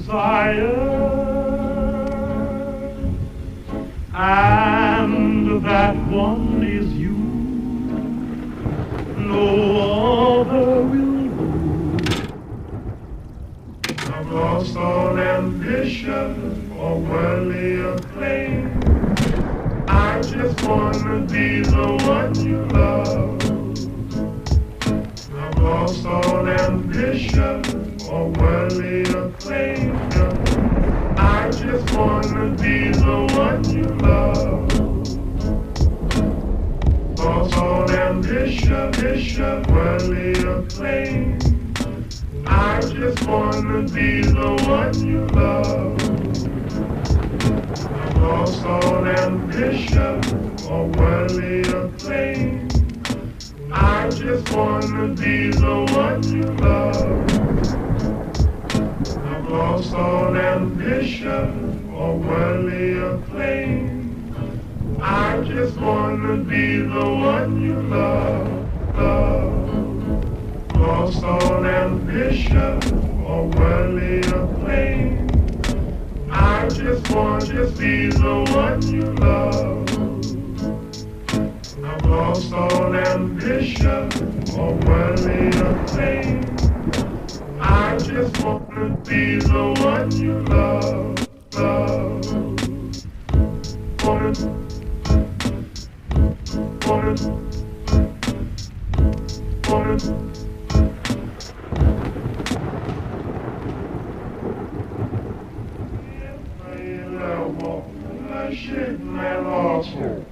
desire, and that one is you. No other will do. I've lost all ambition or worldly acclaim. I just wanna be the one you love. I've lost all ambition or worldly acclaim. I just wanna be the one you love. Lost all ambition, worldly acclaim. I just wanna be the one you love. I've lost all ambition or worldly acclaim. I just wanna be the one you love. I've lost all ambition or worldly acclaim. I just wanna be the one you love, love. Lost all ambition or worldly acclaim. I just wanna be the one you love. I've lost all ambition or worldly acclaim. I just wanna be the one you love, love. Wanna, I shake my lost hope.